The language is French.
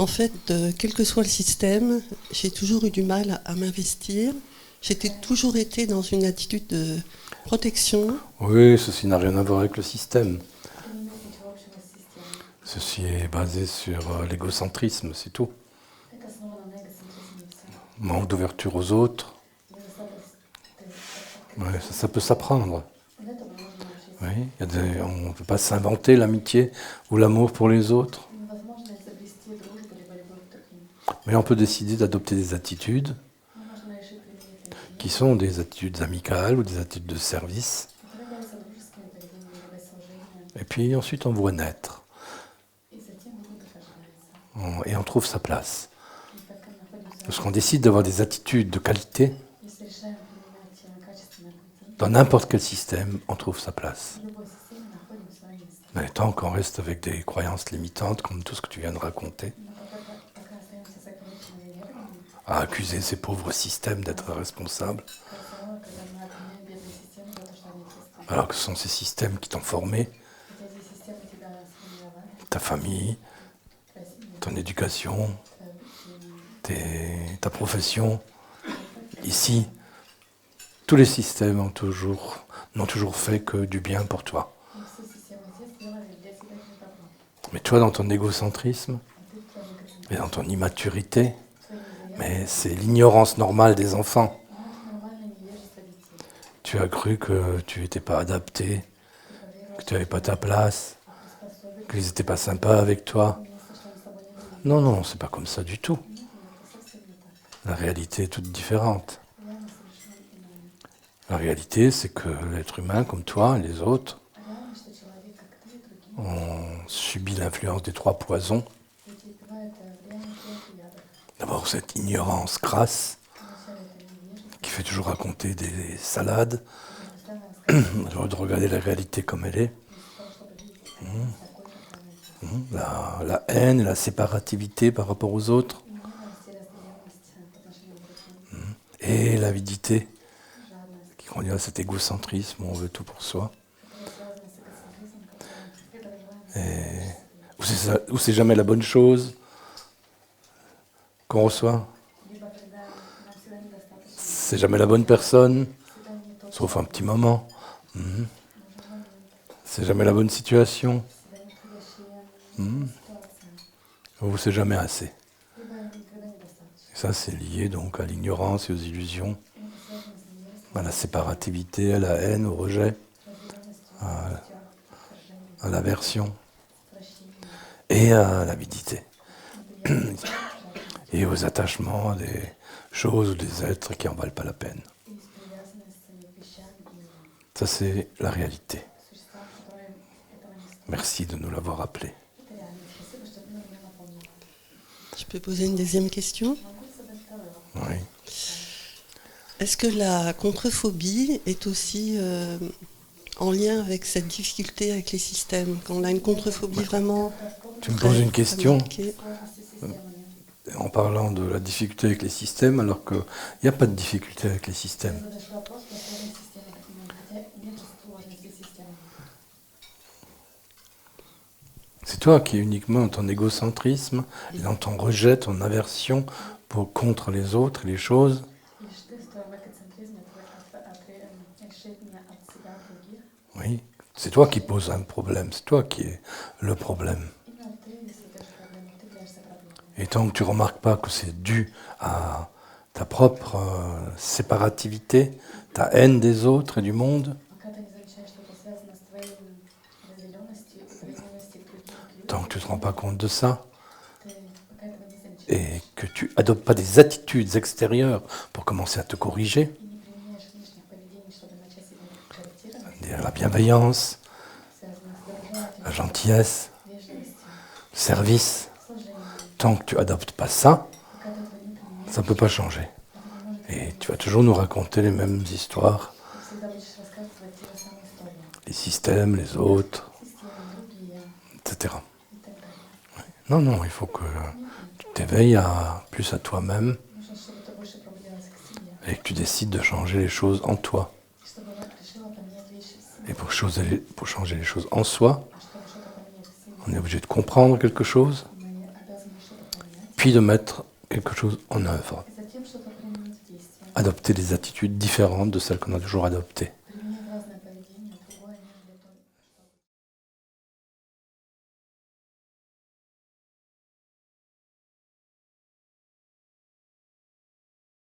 En fait, quel que soit le système, j'ai toujours eu du mal à m'investir. J'ai toujours été dans une attitude de protection. Oui, ceci n'a rien à voir avec le système. Ceci est basé sur l'égocentrisme, c'est tout. Manque d'ouverture aux autres. Ouais, ça peut s'apprendre. Oui, on ne peut pas s'inventer l'amitié ou l'amour pour les autres. Mais on peut décider d'adopter des attitudes qui sont des attitudes amicales ou des attitudes de service. Et puis ensuite on voit naître. Et on trouve sa place. Lorsqu'on décide d'avoir des attitudes de qualité, dans n'importe quel système, on trouve sa place. Mais tant qu'on reste avec des croyances limitantes, comme tout ce que tu viens de raconter, à accuser ces pauvres systèmes d'être responsables, alors que ce sont ces systèmes qui t'ont formé, ta famille, ton éducation, ta profession. Ici, tous les systèmes n'ont toujours fait que du bien pour toi. Mais toi, dans ton égocentrisme et dans ton immaturité, mais c'est l'ignorance normale des enfants. Tu as cru que tu n'étais pas adapté, que tu n'avais pas ta place, qu'ils n'étaient pas sympas avec toi. Non, non, c'est pas comme ça du tout. La réalité est toute différente. La réalité, c'est que l'être humain, comme toi et les autres, ont subi l'influence des 3 poisons. D'abord, cette ignorance crasse, qui fait toujours raconter des salades, de regarder la réalité comme elle est. La haine et la séparativité par rapport aux autres. Et l'avidité, qui conduit à cet égocentrisme où on veut tout pour soi. Où c'est jamais la bonne chose qu'on reçoit. C'est jamais la bonne personne, sauf un petit moment. C'est jamais la bonne situation. Ou c'est jamais assez. Et ça, c'est lié donc à l'ignorance et aux illusions, à la séparativité, à la haine, au rejet, à l'aversion et à l'avidité. Et aux attachements à des choses ou des êtres qui n'en valent pas la peine. Ça, c'est la réalité. Merci de nous l'avoir rappelé. Je peux poser une deuxième question ? Oui. Est-ce que la contrephobie est aussi en lien avec cette difficulté avec les systèmes ? Quand on a une contrephobie vraiment... Tu me poses une question en parlant de la difficulté avec les systèmes, alors qu'il n'y a pas de difficulté avec les systèmes. C'est toi qui es uniquement dans ton égocentrisme, et dans ton rejet, ton aversion contre les autres et les choses. Oui, c'est toi qui poses un problème, c'est toi qui es le problème. Et tant que tu ne remarques pas que c'est dû à ta propre séparativité, ta haine des autres et du monde, tant que tu ne te rends pas compte de ça, et que tu n'adoptes pas des attitudes extérieures pour commencer à te corriger, c'est-à-dire la bienveillance, la gentillesse, le service, tant que tu n'adoptes pas ça, ça ne peut pas changer. Et tu vas toujours nous raconter les mêmes histoires, les systèmes, les autres, etc. Non, non, il faut que tu t'éveilles plus à toi-même et que tu décides de changer les choses en toi. Et pour changer les choses en soi, on est obligé de comprendre quelque chose puis de mettre quelque chose en œuvre. и затем что-то принимать в действие. Adopter des attitudes différentes de celles qu'on a toujours adoptées.